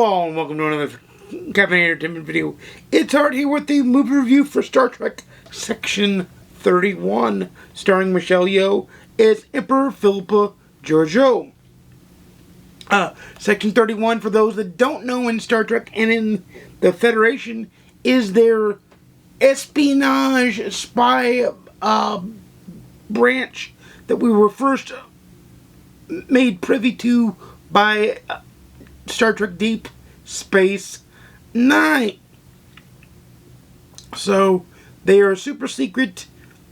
Hello and welcome to another Captain Entertainment video. It's Art here with the movie review for Star Trek Section 31, starring Michelle Yeoh as Emperor Philippa Georgiou. Section 31, for those that don't know, in Star Trek and in the Federation, is their espionage spy branch that we were first made privy to by Star Trek Deep Space Nine. So they are super secret,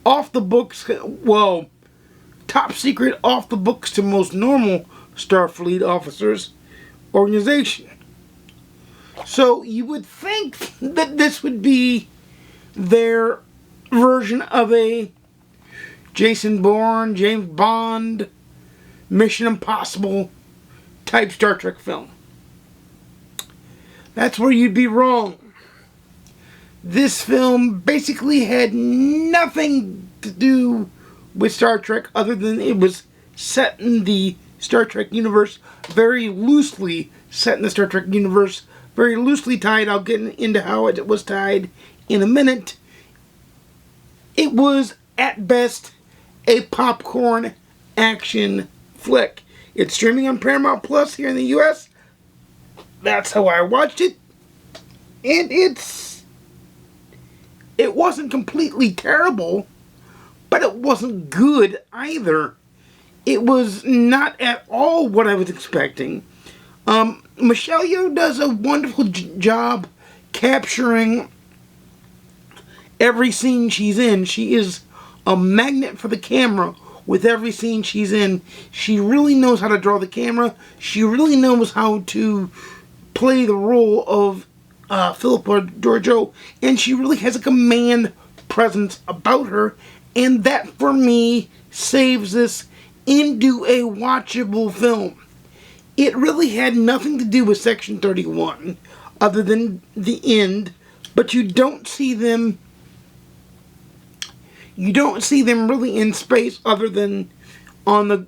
off the books, well, top secret, off the books to most normal Starfleet officers organization. So you would think that this would be their version of a Jason Bourne, James Bond, Mission Impossible type Star Trek film. That's where you'd be wrong. This film basically had nothing to do with Star Trek other than it was set in the Star Trek universe, very loosely set in the Star Trek universe, very loosely tied. I'll get into how it was tied in a minute. It was, at best, a popcorn action flick. It's streaming on Paramount Plus here in the US. That's how I watched it. And it wasn't completely terrible, but it wasn't good either. It was not at all what I was expecting. Michelle Yeoh does a wonderful job capturing every scene she's in. She is a magnet for the camera with every scene she's in. She really knows how to draw the camera. She really knows how to play the role of Philippa Georgiou, and she really has a command presence about her, and that, for me, saves this into a watchable film. It really had nothing to do with Section 31, other than the end, but you don't see them really in space other than in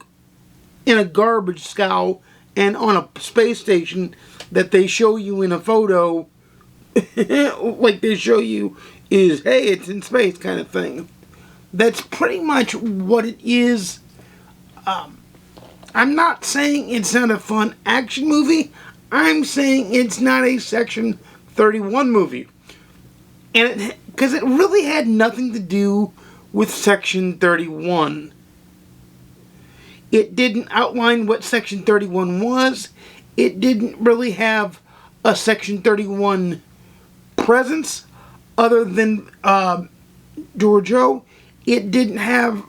a garbage scow and on a space station that they show you in a photo, like they show you is, hey, it's in space kind of thing. That's pretty much what it is. I'm not saying it's not a fun action movie. I'm saying it's not a Section 31 movie. And because it really had nothing to do with Section 31. It didn't outline what Section 31 was. It didn't really have a Section 31 presence other than Georgiou. It didn't have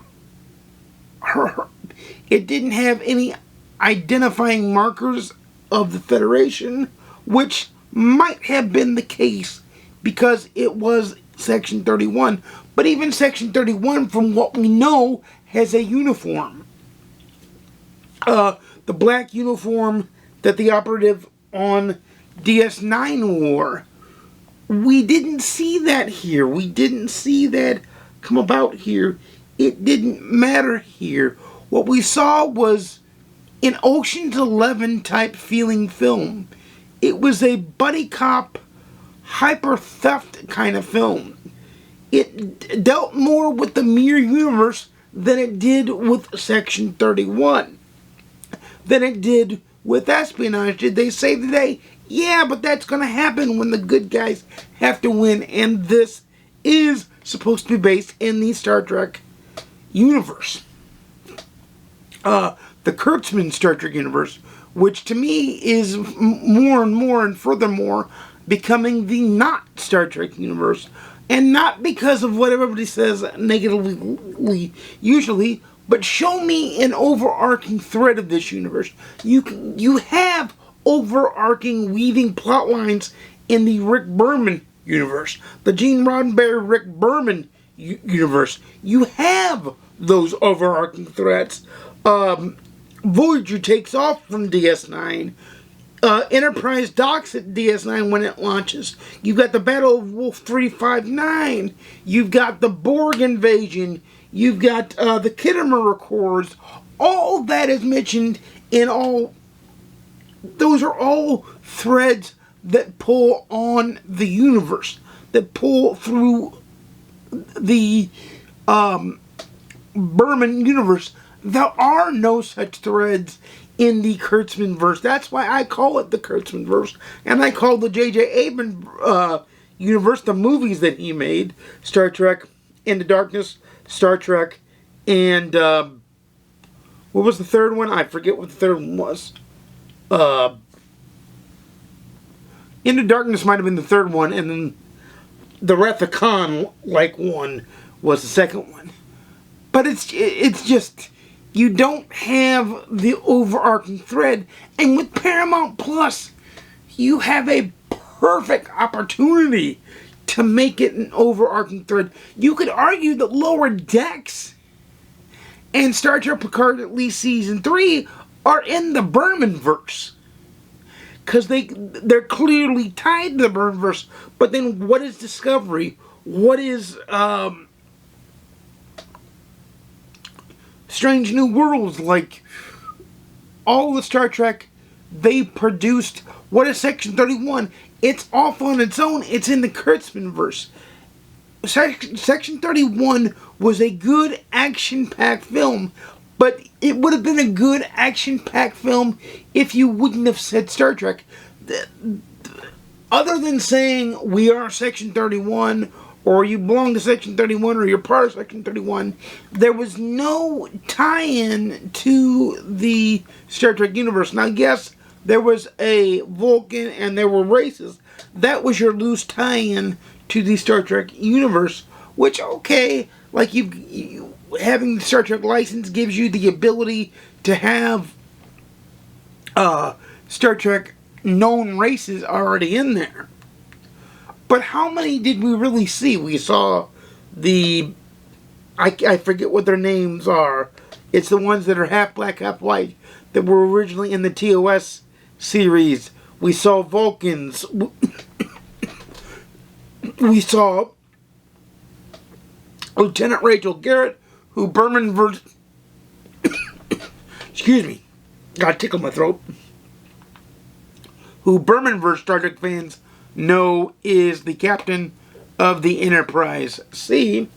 her. It didn't have any identifying markers of the Federation, which might have been the case because it was Section 31. But even Section 31, from what we know, has a uniform. The black uniform that the operative on DS9 wore. We didn't see that here. We didn't see that come about here. It didn't matter here. What we saw was an Ocean's 11 type feeling film. It was a buddy cop, hyper theft kind of film. It dealt more with the mirror universe than it did with Section 31. Than it did with espionage. Did they save the day? Yeah, but that's going to happen when the good guys have to win. And this is supposed to be based in the Star Trek universe. The Kurtzman Star Trek universe, which to me is more and more and furthermore becoming the not Star Trek universe. And not because of what everybody says negatively usually, but show me an overarching thread of this universe. You have overarching weaving plot lines in the Rick Berman universe, the Gene Roddenberry Rick Berman universe. You have those overarching threads. Voyager takes off from DS9. Enterprise docks at DS9 when it launches. You've got the Battle of Wolf 359. You've got the Borg invasion. You've got the Kittimer Accords. All that is mentioned in all those are all threads that pull on the universe, that pull through the Berman universe. There are no such threads in the Kurtzman verse. That's why I call it the Kurtzman verse, and I call the J.J. Abrams universe, the movies that he made, Star Trek, Into Darkness, Star Trek, and what was the third one? I forget what the third one was. Into Darkness might have been the third one, and then the Wrath of Khan one was the second one. But it's just, you don't have the overarching thread. And with Paramount Plus, you have a perfect opportunity to make it an overarching thread. You could argue that Lower Decks and Star Trek Picard, at least Season 3, are in the Berman verse. Because they're clearly tied to the Berman verse. But then what is Discovery? What is Strange New Worlds? Like, all the Star Trek they produced. What is Section 31? It's off on its own. It's in the Kurtzman verse. Section 31 was a good action-packed film, but it would have been a good action-packed film if you wouldn't have said Star Trek. Other than saying, we are Section 31, or you belong to Section 31, or you're part of Section 31, there was no tie-in to the Star Trek universe. Now, yes, there was a Vulcan and there were races. That was your loose tie-in to the Star Trek universe, which, okay, like you having the Star Trek license gives you the ability to have Star Trek known races already in there. But how many did we really see? We saw the, I forget what their names are. It's the ones that are half black, half white, that were originally in the TOS series. We saw Vulcans. We saw Lieutenant Rachel Garrett, who Berman excuse me, got a tickle in my throat. Who Berman Star Trek fans know is the captain of the Enterprise C.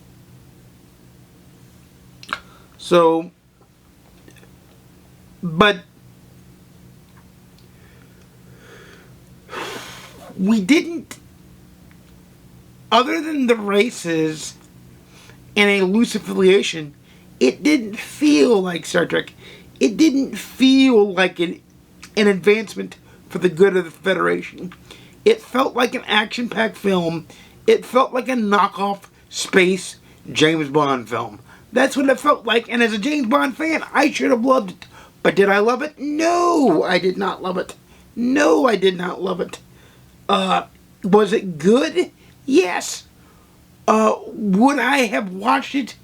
So, but we didn't, other than the races and a loose affiliation, it didn't feel like Star Trek. It didn't feel like an advancement for the good of the Federation. It felt like an action-packed film. It felt like a knockoff space James Bond film. That's what it felt like, and as a James Bond fan, I should have loved it. But did I love it? No, I did not love it. No, I did not love it. Was it good? Yes. Would I have watched it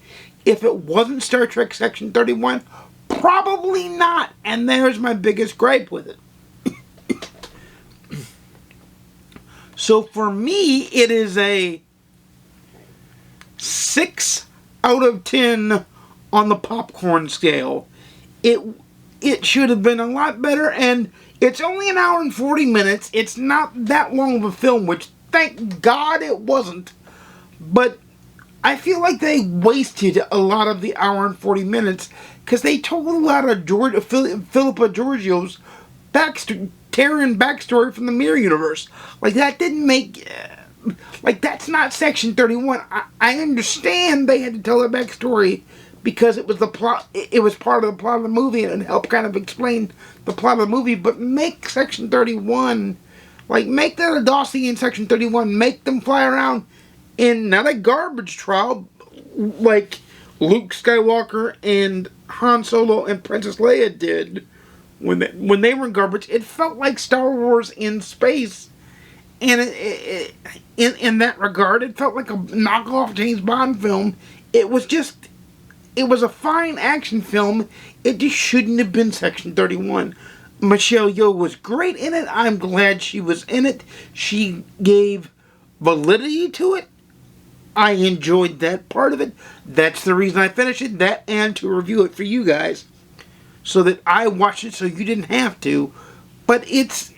if it wasn't Star Trek Section 31? Probably not, and there's my biggest gripe with it. So for me, it is a 6 out of 10 on the popcorn scale. It should have been a lot better, and it's only an hour and 40 minutes. It's not that long of a film, which thank God it wasn't. But I feel like they wasted a lot of the hour and 40 minutes because they told a lot of Philippa Georgiou's Terran backstory from the Mirror Universe. Like, that didn't make... like, that's not Section 31. I understand they had to tell that backstory because it was the plot. It was part of the plot of the movie and it helped kind of explain the plot of the movie. But make Section 31... like, make that a Dawsey in Section 31. Make them fly around in not a garbage trial like Luke Skywalker and Han Solo and Princess Leia did when they were in garbage. It felt like Star Wars in space, and in that regard, it felt like a knockoff James Bond film. It was a fine action film. It just shouldn't have been Section 31. Michelle Yeoh was great in it. I'm glad she was in it. She gave validity to it. I enjoyed that part of it. That's the reason I finished it. That and to review it for you guys. So that I watched it so you didn't have to. But it's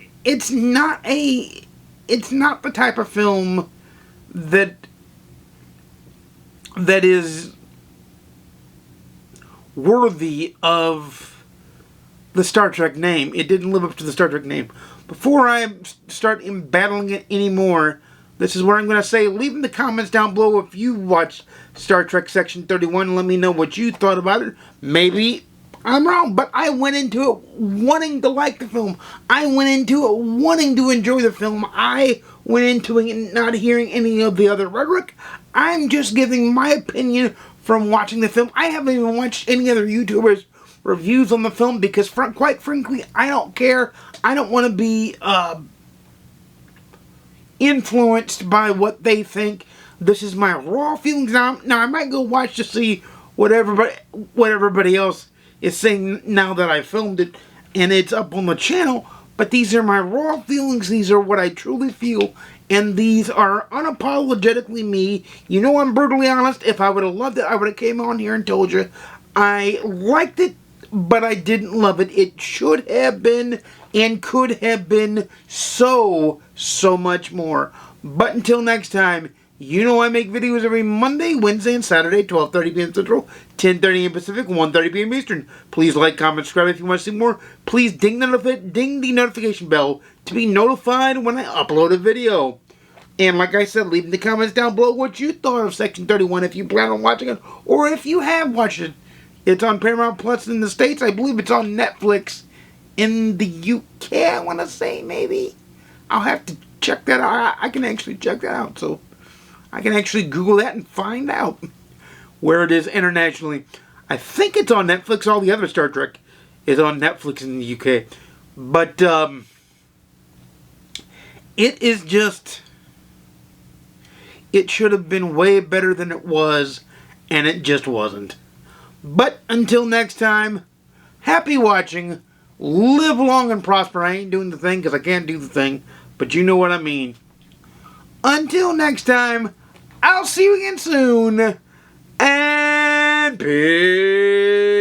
not the type of film that is worthy of the Star Trek name. It didn't live up to the Star Trek name. Before I start embattling it anymore, this is where I'm going to say, leave in the comments down below if you watched Star Trek Section 31 and let me know what you thought about it. Maybe I'm wrong, but I went into it wanting to like the film. I went into it wanting to enjoy the film. I went into it not hearing any of the other rhetoric. I'm just giving my opinion from watching the film. I haven't even watched any other YouTubers' reviews on the film because, quite frankly, I don't care. I don't want to be influenced by what they think. This is my raw feelings. Now I might go watch to see what everybody else is saying now that I filmed it and it's up on the channel, but these are my raw feelings. These are what I truly feel, and these are unapologetically me. You know, I'm brutally honest. If I would have loved it, I would have came on here and told you I liked it, but I didn't love it. It should have been and could have been so much more. But until next time, you know I make videos every Monday, Wednesday, and Saturday, 12:30 p.m. Central, 10:30 a.m. Pacific, 1:30 p.m. Eastern. Please like, comment, subscribe if you want to see more. Please ding the notification bell to be notified when I upload a video. And like I said, leave in the comments down below what you thought of Section 31 if you plan on watching it, or if you have watched it. It's on Paramount Plus in the States. I believe it's on Netflix in the UK, I want to say, maybe. I'll have to check that out. I can actually check that out, so I can actually Google that and find out where it is internationally. I think it's on Netflix. All the other Star Trek is on Netflix in the UK. But it is just, it should have been way better than it was, and it just wasn't. But until next time, happy watching. Live long and prosper. I ain't doing the thing because I can't do the thing, but you know what I mean. Until next time, I'll see you again soon, and peace.